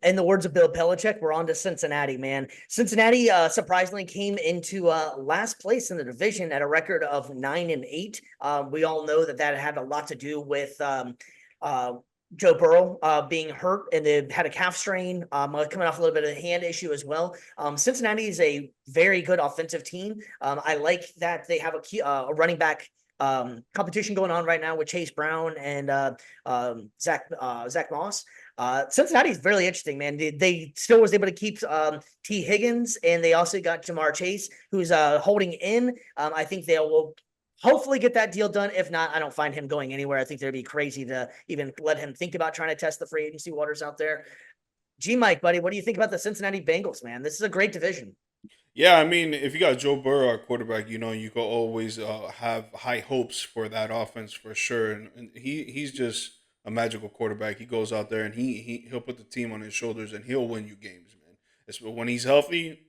in the words of Bill Belichick, we're on to Cincinnati, man. Cincinnati surprisingly came into last place in the division at a record of 9-8. We all know that had a lot to do with uh, Joe Burrow being hurt, and they had a calf strain, coming off a little bit of a hand issue as well. Cincinnati is a very good offensive team. I like that they have a running back competition going on right now with Chase Brown and Zach Moss. Cincinnati is really interesting, man. They still was able to keep T. Higgins, and they also got Jamar Chase, who's holding in. I think they will hopefully get that deal done. If not, I don't find him going anywhere. I think they'd be crazy to even let him think about trying to test the free agency waters out there. Mike, buddy, what do you think about the Cincinnati Bengals, man? This is a great division. Yeah, I mean, if you got Joe Burrow at quarterback, you can always have high hopes for that offense for sure. And he's just a magical quarterback. He goes out there and he'll put the team on his shoulders and he'll win you games, man. It's when he's healthy,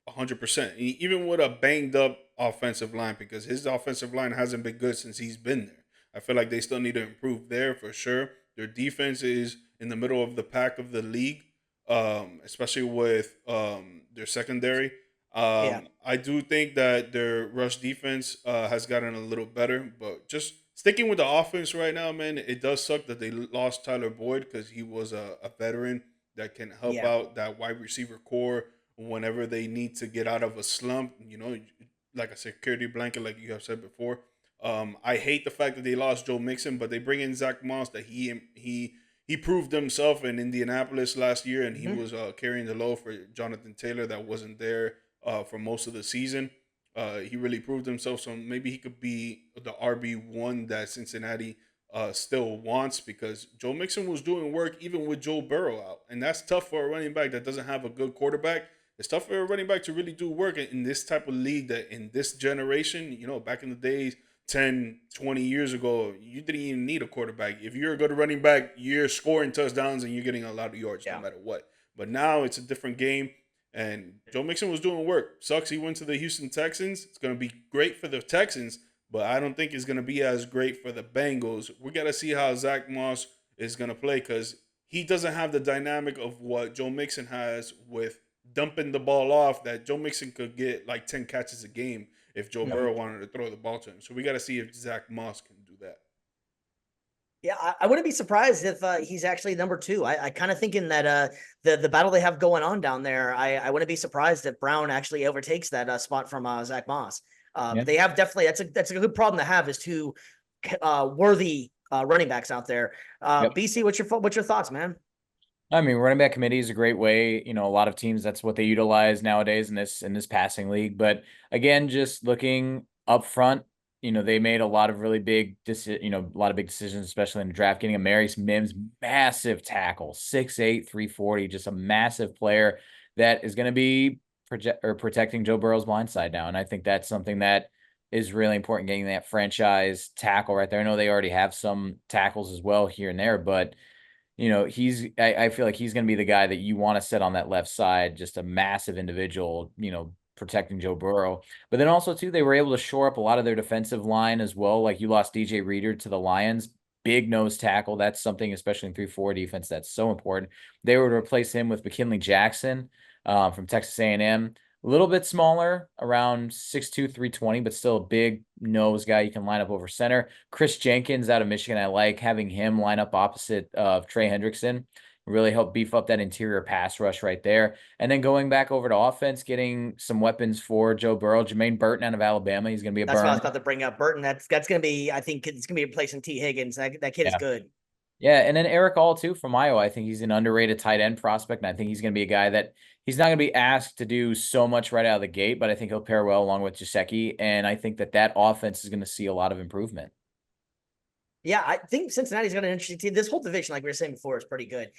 100%. Even with a banged up offensive line, because his offensive line hasn't been good since he's been there. I feel like they still need to improve there for sure. Their defense is in the middle of the pack of the league, especially with their secondary. Yeah, I do think that their rush defense has gotten a little better, but just sticking with the offense right now, man, it does suck that they lost Tyler Boyd because he was a veteran that can help yeah. out that wide receiver core whenever they need to get out of a slump. Like a security blanket, like you have said before. I hate the fact that they lost Joe Mixon, but they bring in Zach Moss that he proved himself in Indianapolis last year, and he Mm-hmm. was carrying the load for Jonathan Taylor that wasn't there for most of the season. He really proved himself, so maybe he could be the RB1 that Cincinnati still wants, because Joe Mixon was doing work even with Joe Burrow out, and that's tough for a running back that doesn't have a good quarterback. It's tough for a running back to really do work in this type of league that in this generation, back in the days, 10, 20 years ago, you didn't even need a quarterback. If you're a good running back, you're scoring touchdowns and you're getting a lot of yards no Yeah. matter what. But now it's a different game. And Joe Mixon was doing work. Sucks he went to the Houston Texans. It's going to be great for the Texans, but I don't think it's going to be as great for the Bengals. We got to see how Zach Moss is going to play, because he doesn't have the dynamic of what Joe Mixon has with dumping the ball off, that Joe Mixon could get like 10 catches a game if Joe No. Burrow wanted to throw the ball to him. So we got to see if Zach Moss can do that. Yeah, I wouldn't be surprised if he's actually number two. I kind of thinking that the battle they have going on down there, I wouldn't be surprised if Brown actually overtakes that spot from Zach Moss. Yeah. They have definitely that's a good problem to have, is two worthy running backs out there. Yep. BC, what's your thoughts, man? I mean, running back committee is a great way. A lot of teams, that's what they utilize nowadays in this passing league. But again, just looking up front, they made a lot of really big, a lot of big decisions, especially in the draft. Getting a Marius Mims, massive tackle, 6'8", 340, just a massive player that is going to be protecting Joe Burrow's blind side now. And I think that's something that is really important, getting that franchise tackle right there. I know they already have some tackles as well here and there, but I feel like he's going to be the guy that you want to set on that left side, just a massive individual, protecting Joe Burrow. But then also, too, they were able to shore up a lot of their defensive line as well. Like, you lost DJ Reader to the Lions, big nose tackle. That's something, especially in 3-4 defense, that's so important. They were to replace him with McKinley Jackson from Texas A&M. A little bit smaller, around 6'2", 320, but still a big nose guy you can line up over center. Chris Jenkins out of Michigan, I like having him line up opposite of Trey Hendrickson. Really help beef up that interior pass rush right there. And then going back over to offense, getting some weapons for Joe Burrow. Jermaine Burton out of Alabama. He's going to be a That's what I was burner. about to bring up. Burton, that's going to be. I think it's going to be replacing T. Higgins. That kid is Yeah. good. Yeah, and then Eric All, too, from Iowa. I think he's an underrated tight end prospect, and I think he's going to be a guy that he's not going to be asked to do so much right out of the gate, but I think he'll pair well along with Gesicki, and I think that offense is going to see a lot of improvement. Yeah, I think Cincinnati's got an interesting team. This whole division, like we were saying before, is pretty good.